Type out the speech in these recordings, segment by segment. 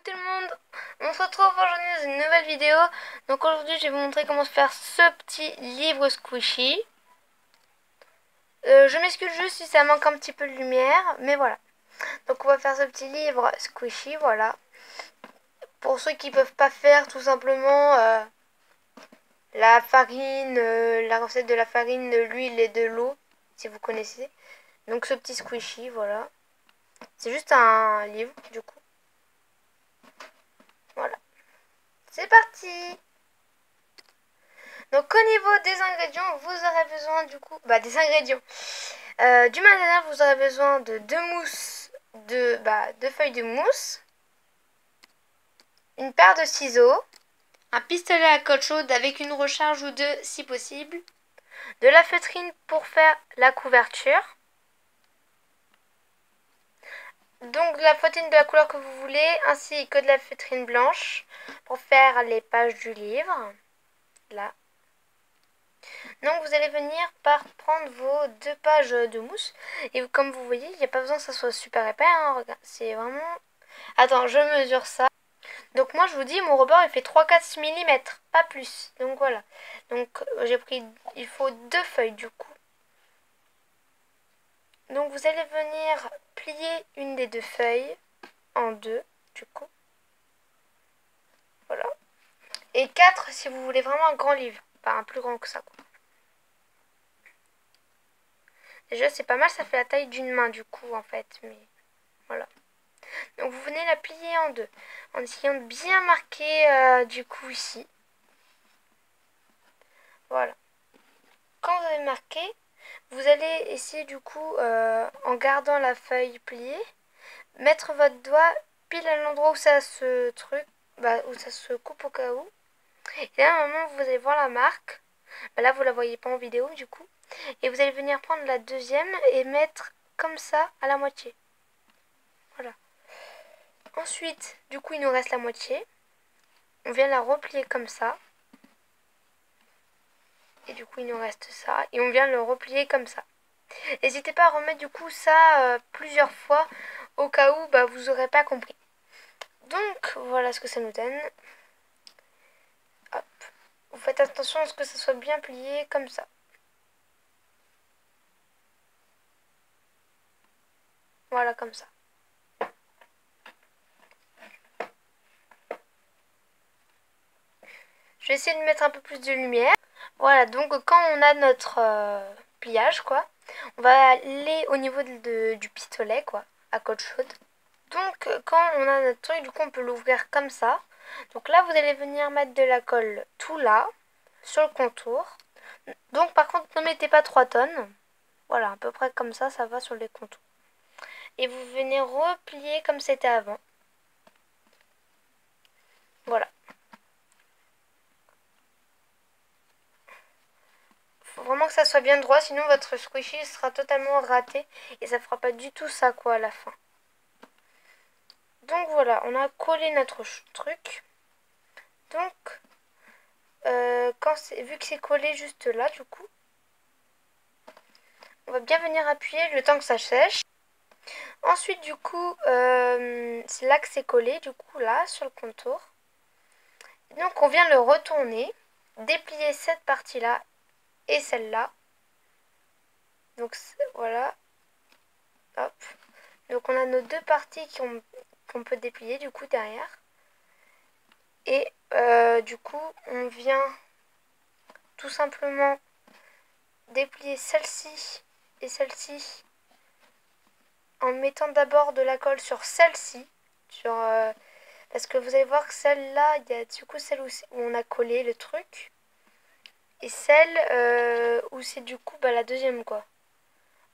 tout le monde, on se retrouve aujourd'hui dans une nouvelle vidéo. Donc aujourd'hui je vais vous montrer comment faire ce petit livre squishy. Je m'excuse juste si ça manque un petit peu de lumière, mais voilà. Donc on va faire ce petit livre squishy, voilà. Pour ceux qui peuvent pas faire tout simplement la farine, la recette de la farine, de l'huile et de l'eau, si vous connaissez. Donc ce petit squishy, voilà. C'est juste un livre du coup. Voilà. C'est parti! Donc au niveau des ingrédients, vous aurez besoin du coup, des ingrédients. Du matériel, vous aurez besoin de deux mousses, deux feuilles de mousse, une paire de ciseaux, un pistolet à colle chaude avec une recharge ou deux si possible, de la feutrine pour faire la couverture. Donc de la feutrine de la couleur que vous voulez, ainsi que de la feutrine blanche pour faire les pages du livre. Là. Donc vous allez venir par prendre vos deux pages de mousse. Et comme vous voyez, il n'y a pas besoin que ça soit super épais. Hein. Regarde, c'est vraiment... Attends, je mesure ça. Donc moi je vous dis, mon rebord il fait 3-4 mm, pas plus. Donc voilà. Donc j'ai pris, il faut deux feuilles du coup. Donc vous allez venir plier une des deux feuilles en deux du coup. Voilà. Et 4 si vous voulez vraiment un grand livre. Pas un plus grand que ça quoi. Déjà c'est pas mal, ça fait la taille d'une main du coup en fait. Mais voilà. Donc vous venez la plier en deux. En essayant de bien marquer du coup ici. Voilà. Quand vous avez marqué, vous allez essayer du coup, en gardant la feuille pliée, mettre votre doigt pile à l'endroit où ça se où ça se coupe au cas où. Et là, à un moment, vous allez voir la marque. Là, vous la voyez pas en vidéo du coup. Et vous allez venir prendre la deuxième et mettre comme ça à la moitié. Voilà. Ensuite, du coup, il nous reste la moitié. On vient la replier comme ça. Et du coup, il nous reste ça. Et on vient le replier comme ça. N'hésitez pas à remettre du coup ça plusieurs fois au cas où vous n'aurez pas compris. Donc, voilà ce que ça nous donne. Hop. Vous faites attention à ce que ça soit bien plié comme ça. Voilà, comme ça. Je vais essayer de mettre un peu plus de lumière. Voilà, donc quand on a notre pliage, quoi, on va aller au niveau du pistolet, quoi, à colle chaude. Donc quand on a notre truc, du coup on peut l'ouvrir comme ça. Donc là vous allez venir mettre de la colle tout là, sur le contour. Donc par contre ne mettez pas 3 tonnes. Voilà, à peu près comme ça va sur les contours. Et vous venez replier comme c'était avant. Voilà. Faut vraiment que ça soit bien droit, sinon votre squishy sera totalement raté. Et ça fera pas du tout ça quoi à la fin. Donc voilà, on a collé notre truc. Donc, vu que c'est collé juste là du coup, on va bien venir appuyer le temps que ça sèche. Ensuite du coup, c'est là que c'est collé du coup là sur le contour. Donc on vient le retourner, déplier cette partie là et celle-là. Donc voilà, hop. Donc on a nos deux parties qu'on peut déplier du coup derrière. Et du coup on vient tout simplement déplier celle-ci et celle-ci en mettant d'abord de la colle sur celle-ci, parce que vous allez voir que celle-là, il y a du coup celle où on a collé le truc, et celle où c'est du coup la deuxième quoi.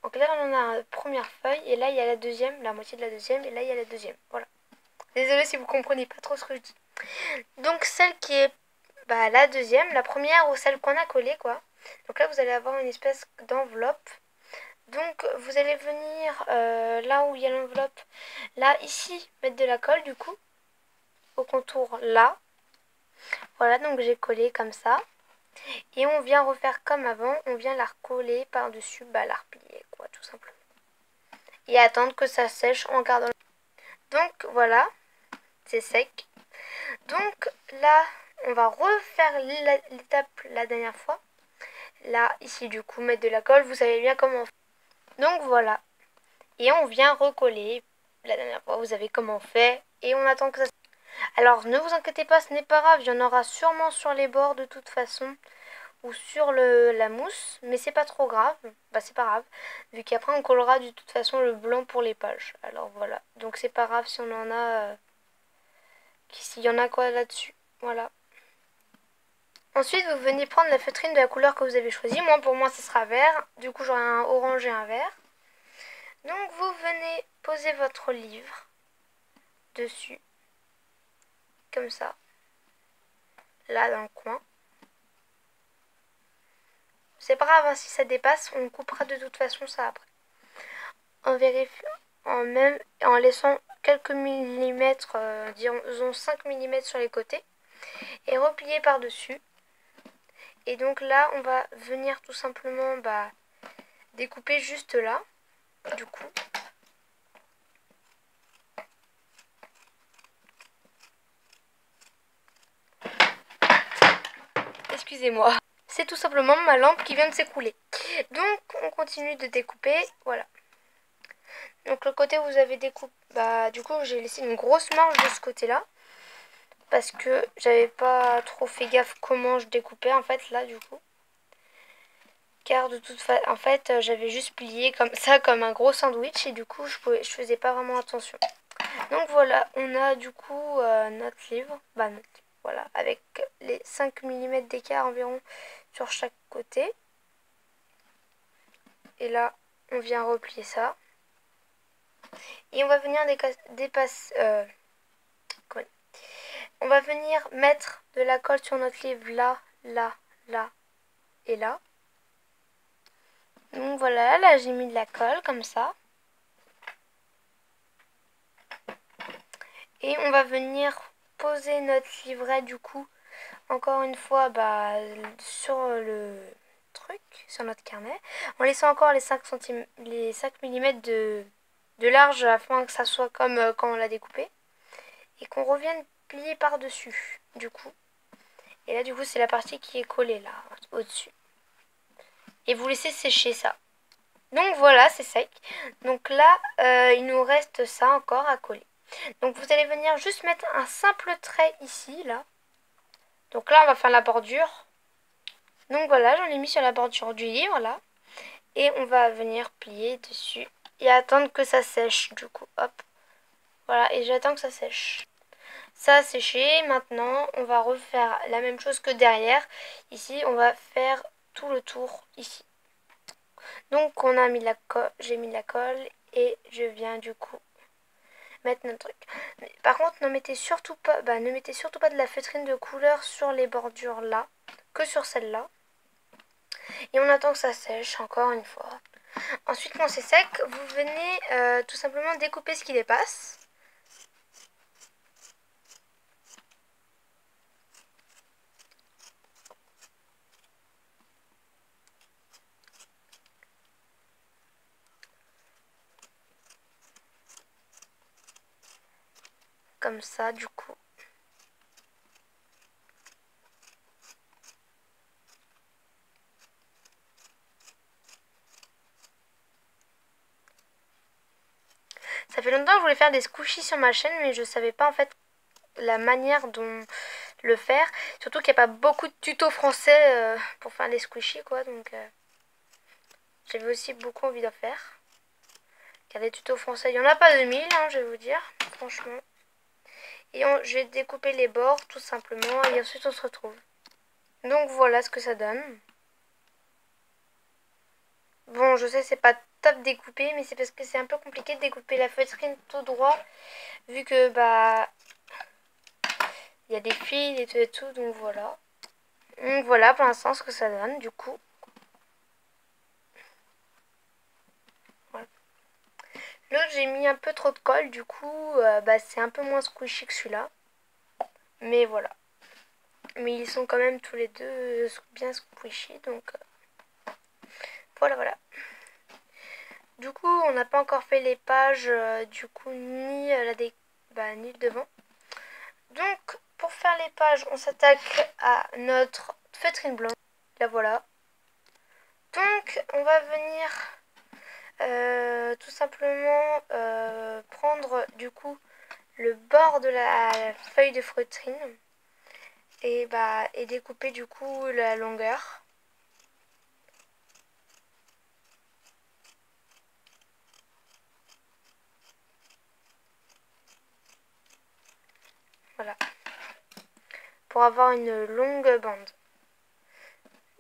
Donc là on a la première feuille, et là il y a la deuxième, la moitié de la deuxième, et là il y a la deuxième, voilà. Désolée si vous comprenez pas trop ce que je dis. Donc celle qui est la deuxième, la première ou celle qu'on a collée quoi. Donc là vous allez avoir une espèce d'enveloppe. Donc vous allez venir là où il y a l'enveloppe, là ici, mettre de la colle du coup, au contour là. Voilà, donc j'ai collé comme ça. Et on vient refaire comme avant, on vient la recoller par-dessus, la replier quoi, tout simplement. Et attendre que ça sèche en gardant. Donc voilà, c'est sec. Donc là, on va refaire l'étape la dernière fois. Là, ici du coup, mettre de la colle, vous savez bien comment on fait. Donc voilà. Et on vient recoller. La dernière fois, vous savez comment on fait. Et on attend que ça... Alors ne vous inquiétez pas, ce n'est pas grave, il y en aura sûrement sur les bords de toute façon. Ou sur la mousse, mais c'est pas trop grave. Bah c'est pas grave, vu qu'après on collera de toute façon le blanc pour les pages. Alors voilà, donc c'est pas grave si on en a... s'il y en a quoi là-dessus. Voilà. Ensuite, vous venez prendre la feutrine de la couleur que vous avez choisie. Moi, pour moi, ce sera vert. Du coup, j'aurai un orange et un vert. Donc, vous venez poser votre livre dessus. Comme ça. Là, dans le coin. C'est pas grave, hein, si ça dépasse, on coupera de toute façon ça après. En vérifiant, en laissant quelques millimètres, disons 5 millimètres sur les côtés. Et replier par-dessus. Et donc là, on va venir tout simplement découper juste là. Du coup. Excusez-moi. C'est tout simplement ma lampe qui vient de s'écrouler. Donc on continue de découper. Voilà. Donc le côté où vous avez découpé. Du coup j'ai laissé une grosse marge de ce côté-là. Parce que j'avais pas trop fait gaffe comment je découpais en fait là du coup. Car de toute façon, en fait j'avais juste plié comme ça comme un gros sandwich. Et du coup je faisais pas vraiment attention. Donc voilà, on a du coup notre livre. Voilà, avec les 5 millimètres d'écart environ sur chaque côté. Et là, on vient replier ça. Et on va venir on va venir mettre de la colle sur notre livre là, là, là et là. Donc voilà, là j'ai mis de la colle comme ça. Et on va venir poser notre livret du coup, encore une fois, sur le truc, sur notre carnet, en laissant encore les 5 mm de large afin que ça soit comme quand on l'a découpé. Et qu'on revienne plier par-dessus, du coup. Et là, du coup, c'est la partie qui est collée, là, au-dessus. Et vous laissez sécher ça. Donc voilà, c'est sec. Donc là, il nous reste ça encore à coller. Donc vous allez venir juste mettre un simple trait ici, là. Donc là, on va faire la bordure. Donc voilà, j'en ai mis sur la bordure du livre, là. Et on va venir plier dessus. Et attendre que ça sèche, du coup. Hop. Voilà, et j'attends que ça sèche. Ça a séché. Maintenant, on va refaire la même chose que derrière. Ici, on va faire tout le tour ici. Donc, on a mis de la colle, j'ai mis de la colle et je viens du coup mettre notre truc. Par contre, ne mettez surtout pas de la feutrine de couleur sur les bordures là, que sur celle-là. Et on attend que ça sèche encore une fois. Ensuite, quand c'est sec, vous venez tout simplement découper ce qui dépasse. Comme ça, du coup. Ça fait longtemps que je voulais faire des squishies sur ma chaîne, mais je savais pas en fait la manière dont le faire. Surtout qu'il n'y a pas beaucoup de tutos français pour faire des squishies, quoi. Donc, j'avais aussi beaucoup envie d'en faire. Car des tutos français, il n'y en a pas de 1000, hein, je vais vous dire, franchement. Et je vais découper les bords, tout simplement, et ensuite on se retrouve. Donc voilà ce que ça donne. Bon, je sais, c'est pas top découpé, mais c'est parce que c'est un peu compliqué de découper la feutrine tout droit, vu que, il y a des fils et tout, donc voilà. Donc voilà pour l'instant ce que ça donne, du coup. Voilà. L'autre, j'ai mis un peu trop de colle, du coup, c'est un peu moins squishy que celui-là. Mais voilà. Mais ils sont quand même tous les deux bien squishy, donc voilà. Du coup, on n'a pas encore fait les pages, du coup, ni ni le devant. Donc pour faire les pages, on s'attaque à notre feutrine blanche. La voilà. Donc on va venir tout simplement prendre du coup le bord de la feuille de feutrine et découper du coup la longueur. Voilà. Pour avoir une longue bande.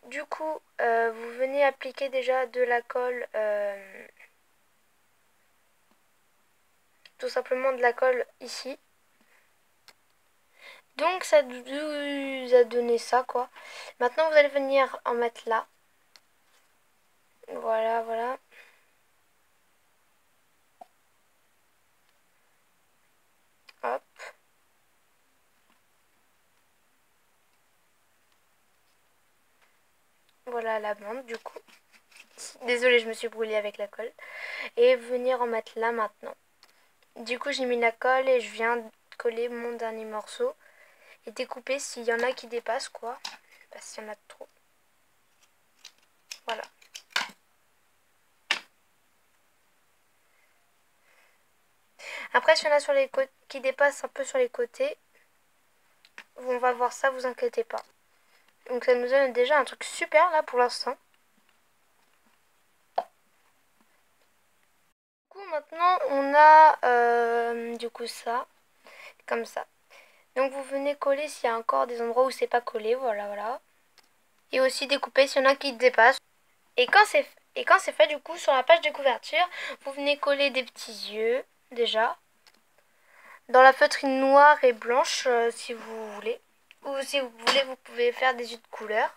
Du coup, vous venez appliquer déjà de la colle, tout simplement de la colle ici. Donc ça vous a donné ça quoi. Maintenant vous allez venir en mettre là. Voilà, voilà. Hop. Voilà la bande du coup. Désolée, je me suis brûlée avec la colle. Et venir en mettre là maintenant. Du coup j'ai mis la colle et je viens coller mon dernier morceau. Et découper s'il y en a qui dépassent quoi. Bah, s'il y en a trop. Voilà. Après s'il y en a sur les côtés qui dépassent un peu sur les côtés, on va voir ça, vous inquiétez pas. Donc ça nous donne déjà un truc super là pour l'instant. Du coup maintenant on a du coup ça, comme ça. Donc vous venez coller s'il y a encore des endroits où c'est pas collé, voilà voilà. Et aussi découper s'il y en a qui dépassent. Et quand c'est fait du coup sur la page de couverture, vous venez coller des petits yeux déjà. Dans la feutrine noire et blanche si vous voulez. Ou si vous voulez vous pouvez faire des yeux de couleur.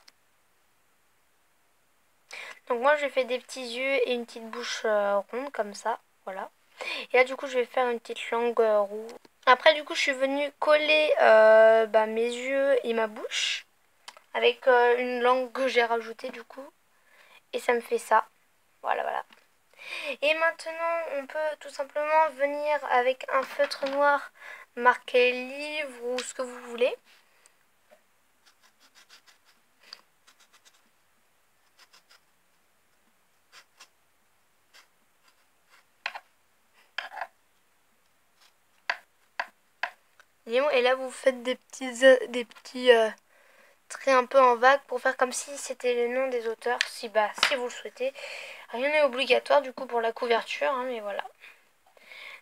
Donc moi j'ai fait des petits yeux et une petite bouche ronde comme ça, voilà. Et là du coup je vais faire une petite langue rouge. Après du coup je suis venue coller mes yeux et ma bouche avec une langue que j'ai rajoutée du coup. Et ça me fait ça, voilà voilà. Et maintenant on peut tout simplement venir avec un feutre noir marqué livre ou ce que vous voulez. Et là vous faites des petits traits un peu en vague pour faire comme si c'était le nom des auteurs, si vous le souhaitez. Rien n'est obligatoire du coup pour la couverture, hein, mais voilà.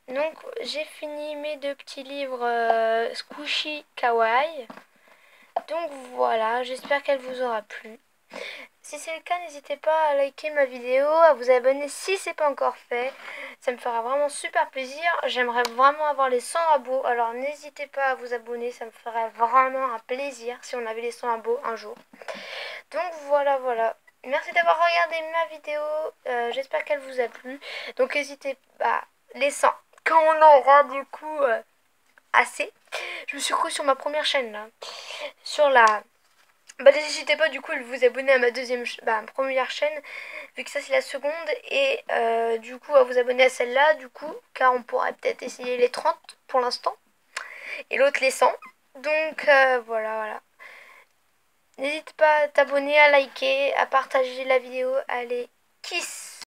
Donc j'ai fini mes deux petits livres Squishy Kawaii. Donc voilà, j'espère qu'elle vous aura plu. Si c'est le cas, n'hésitez pas à liker ma vidéo, à vous abonner si c'est pas encore fait. Ça me fera vraiment super plaisir. J'aimerais vraiment avoir les 100 abos. Alors n'hésitez pas à vous abonner, ça me ferait vraiment un plaisir si on avait les 100 abos un jour. Donc voilà, voilà. Merci d'avoir regardé ma vidéo. J'espère qu'elle vous a plu. Donc n'hésitez pas, les 100, quand on aura du coup assez. Je me suis cru sur ma première chaîne là. Sur la... n'hésitez pas du coup à vous abonner à ma première chaîne, vu que ça c'est la seconde, et du coup à vous abonner à celle-là, du coup, car on pourrait peut-être essayer les 30 pour l'instant, et l'autre les 100. Donc voilà, voilà. N'hésite pas à t'abonner, à liker, à partager la vidéo. Allez, kiss!